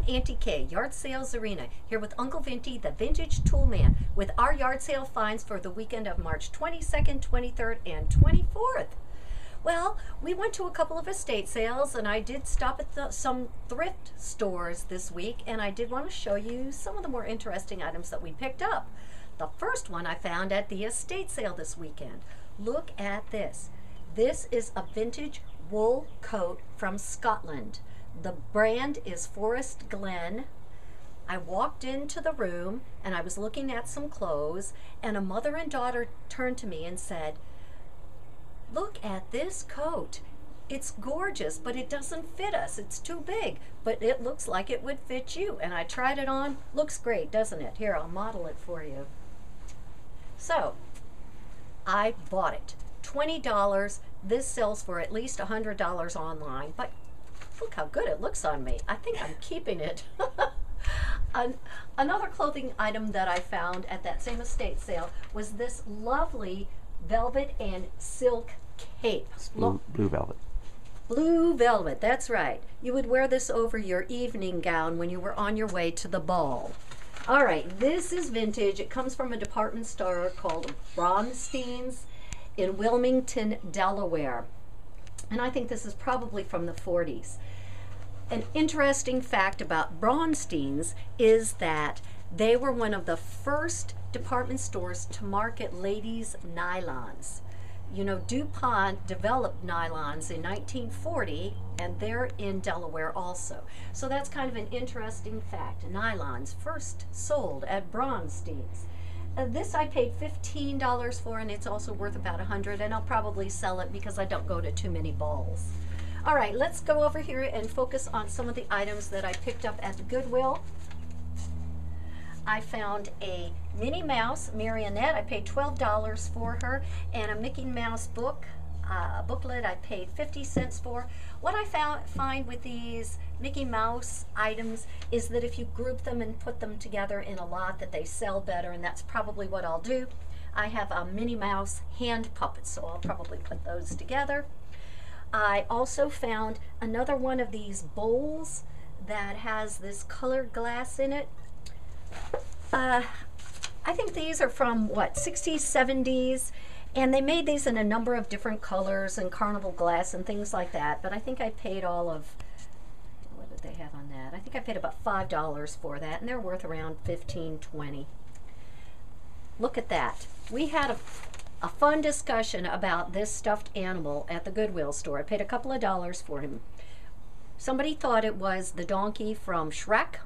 Auntie Kay, Yard Sales Arena, here with Uncle Vinty, the Vintage Tool Man, with our yard sale finds for the weekend of March 22nd, 23rd, and 24th. Well, we went to a couple of estate sales, and I did stop at some thrift stores this week, and I did want to show you some of the more interesting items that we picked up. The first one I found at the estate sale this weekend. Look at this. This is a vintage wool coat from Scotland. The brand is Forest Glen. I walked into the room and I was looking at some clothes, and a mother and daughter turned to me and said, "Look at this coat. It's gorgeous, but it doesn't fit us. It's too big, but it looks like it would fit you." And I tried it on. Looks great, doesn't it? Here, I'll model it for you. So, I bought it. $20. This sells for at least $100 online, but look how good it looks on me. I think I'm keeping it. Another clothing item that I found at that same estate sale was this lovely velvet and silk cape. Blue velvet. Blue velvet, that's right. You would wear this over your evening gown when you were on your way to the ball. All right, this is vintage. It comes from a department store called Bromstein's in Wilmington, Delaware. And I think this is probably from the 40s. An interesting fact about Bromstein's is that they were one of the first department stores to market ladies' nylons. You know, DuPont developed nylons in 1940, and they're in Delaware also. So that's kind of an interesting fact. Nylons first sold at Bromstein's. This I paid $15 for, and it's also worth about $100, and I'll probably sell it because I don't go to too many balls. All right, let's go over here and focus on some of the items that I picked up at the Goodwill. I found a Minnie Mouse marionette. I paid $12 for her, and a Mickey Mouse booklet I paid 50 cents for. What I find with these Mickey Mouse items is that if you group them and put them together in a lot, that they sell better, and that's probably what I'll do. I have a Minnie Mouse hand puppet, so I'll probably put those together. I also found another one of these bowls that has this colored glass in it. I think these are from, what, 60s, 70s, and they made these in a number of different colors and carnival glass and things like that, but I think I paid all of, what did they have on that? I think I paid about $5 for that, and they're worth around $15, $20. Look at that. We had a fun discussion about this stuffed animal at the Goodwill store. I paid a couple of dollars for him. Somebody thought it was the donkey from Shrek,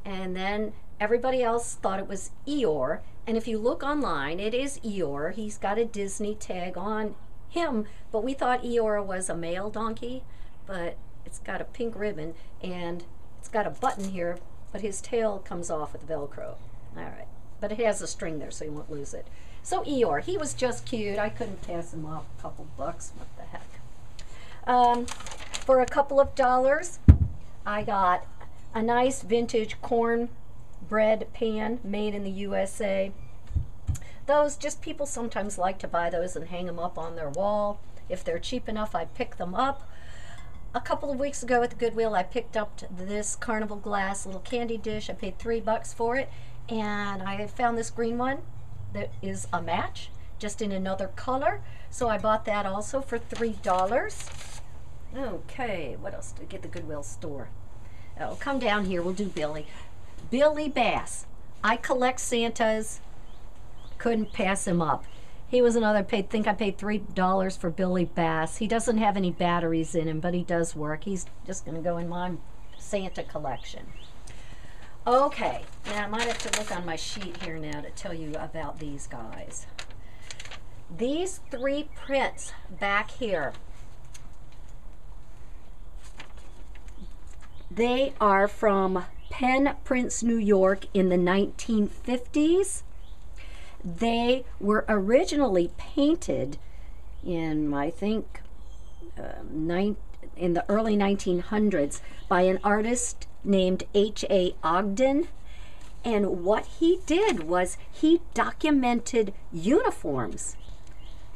and then everybody else thought it was Eeyore. And if you look online, it is Eeyore. He's got a Disney tag on him, but we thought Eeyore was a male donkey, but it's got a pink ribbon, and it's got a button here, but his tail comes off with Velcro. All right, but it has a string there, so you won't lose it. So Eeyore, he was just cute. I couldn't pass him off a couple bucks. What the heck? For a couple of dollars, I got a nice vintage cornbread pan made in the USA. Those, just people sometimes like to buy those and hang them up on their wall. If they're cheap enough, I pick them up. A couple of weeks ago at the Goodwill, I picked up this carnival glass little candy dish. I paid $3 for it, and I found this green one that is a match, just in another color. So I bought that also for $3. Okay, what else did I get at the Goodwill store? Oh, come down here, we'll do Billy. Billy Bass. I collect Santas. Couldn't pass him up. He was another, think I paid $3 for Billy Bass. He doesn't have any batteries in him, but he does work. He's just going to go in my Santa collection. Okay, now I might have to look on my sheet here now to tell you about these guys. These three prints back here, they are from Penn Prince, New York in the 1950s. They were originally painted in, I think, in the early 1900s by an artist named H.A. Ogden. And what he did was he documented uniforms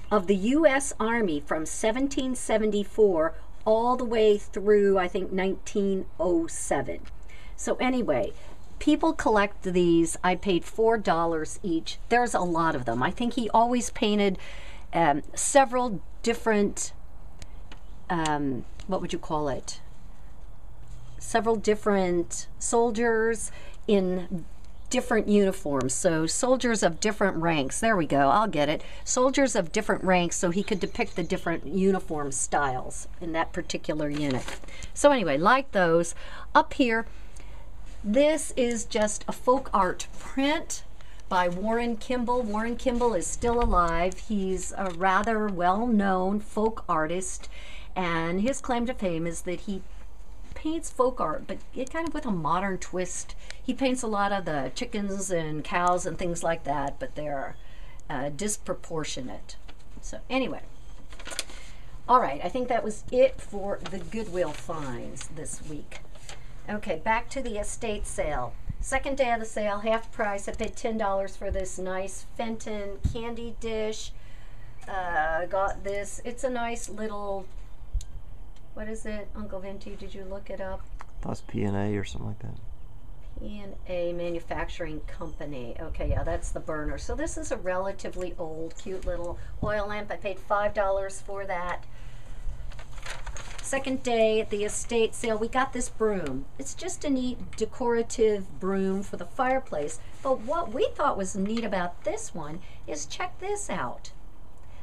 of the U.S. Army from 1774 all the way through, I think, 1907. So anyway, people collect these. I paid $4 each. There's a lot of them. I think he always painted several different, what would you call it? Several different soldiers in different uniforms. So soldiers of different ranks. There we go. I'll get it. Soldiers of different ranks, so he could depict the different uniform styles in that particular unit. So anyway, like those. Up here, this is just a folk art print by Warren Kimball. Warren Kimball is still alive. He's a rather well-known folk artist, and his claim to fame is that he paints folk art, but it kind of with a modern twist. He paints a lot of the chickens and cows and things like that, but they're disproportionate. So anyway, all right, I think that was it for the Goodwill Finds this week. Okay, back to the estate sale. Second day of the sale, half price. I paid $10 for this nice Fenton candy dish. I got this. It's a nice little, what is it, Uncle Vinty? Did you look it up? I thought it was P&A or something like that. P&A Manufacturing Company. Okay, yeah, that's the burner. So this is a relatively old, cute little oil lamp. I paid $5 for that. Second day at the estate sale, we got this broom. It's just a neat decorative broom for the fireplace. But what we thought was neat about this one is, check this out.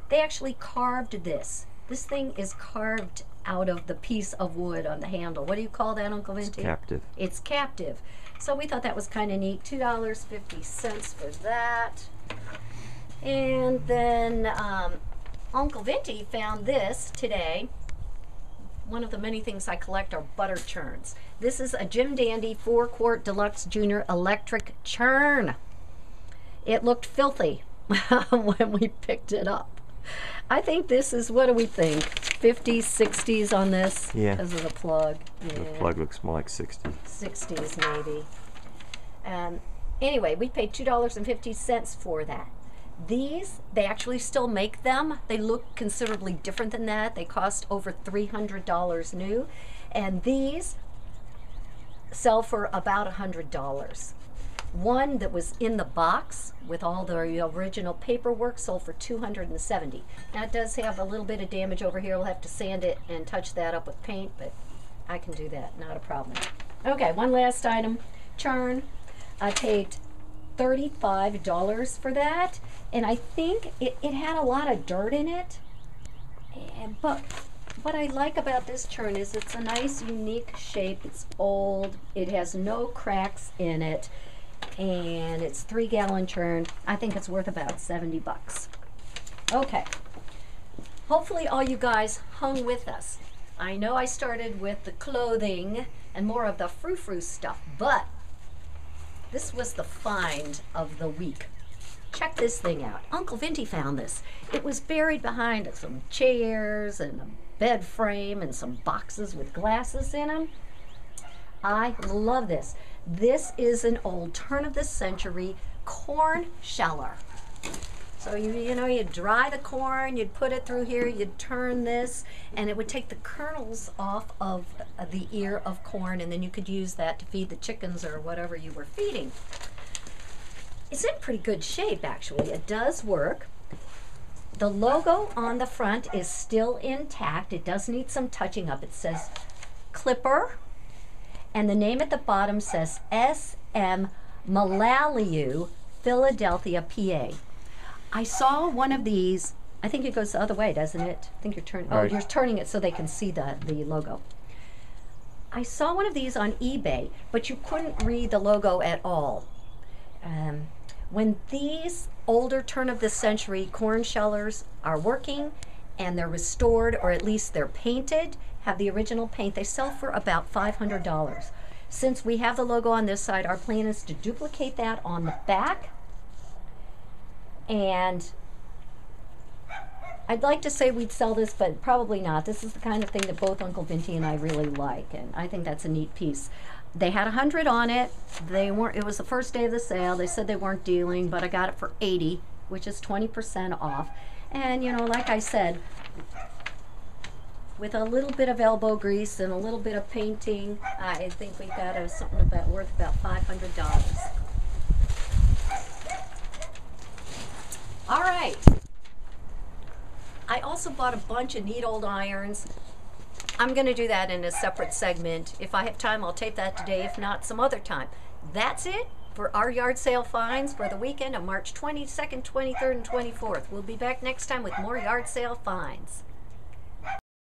They actually carved this. This thing is carved out of the piece of wood on the handle. What do you call that, Uncle Vinty? It's captive. It's captive. So we thought that was kind of neat. $2.50 for that. And then Uncle Vinty found this today. One of the many things I collect are butter churns. This is a Jim Dandy 4-quart Deluxe Junior electric churn. It looked filthy when we picked it up. I think this is, what do we think, 50s, 60s on this? Yeah. Because of the plug. Yeah. The plug looks more like 60. 60s maybe. Anyway, we paid $2.50 for that. These, they actually still make them. They look considerably different than that. They cost over $300 new. And these sell for about $100. One that was in the box with all the original paperwork sold for $270. Now it does have a little bit of damage over here. We'll have to sand it and touch that up with paint, but I can do that, not a problem. Okay, one last item, churn. I paid $35 for that, and I think it had a lot of dirt in it. But what I like about this churn is it's a nice, unique shape. It's old. It has no cracks in it, and it's 3-gallon churn. I think it's worth about 70 bucks. Okay. Hopefully all you guys hung with us. I know I started with the clothing and more of the frou-frou stuff, but this was the find of the week. Check this thing out. Uncle Vinty found this. It was buried behind some chairs and a bed frame and some boxes with glasses in them. I love this. This is an old turn-of-the-century corn sheller. So you know, you'd dry the corn, you'd put it through here, you'd turn this, and it would take the kernels off of the ear of corn, and then you could use that to feed the chickens or whatever you were feeding. It's in pretty good shape, actually. It does work. The logo on the front is still intact. It does need some touching up. It says Clipper, and the name at the bottom says S.M. Malaliu, Philadelphia, PA. I saw one of these. I think it goes the other way, doesn't it? I think you're turning. Oh, you're turning it so they can see the logo. I saw one of these on eBay, but you couldn't read the logo at all. When these older turn-of-the-century corn shellers are working and they're restored, or at least they're painted, have the original paint, they sell for about $500. Since we have the logo on this side, our plan is to duplicate that on the back. And I'd like to say we'd sell this, but probably not. This is the kind of thing that both Uncle Vinty and I really like, and I think that's a neat piece. They had 100 on it. They weren't. It was the first day of the sale. They said they weren't dealing, but I got it for 80, which is 20% off. And you know, like I said, with a little bit of elbow grease and a little bit of painting, I think we got something about worth about $500. All right. I also bought a bunch of neat old irons. I'm going to do that in a separate segment. If I have time, I'll tape that today. If not, some other time. That's it for our yard sale finds for the weekend of March 22nd, 23rd, and 24th. We'll be back next time with more yard sale finds.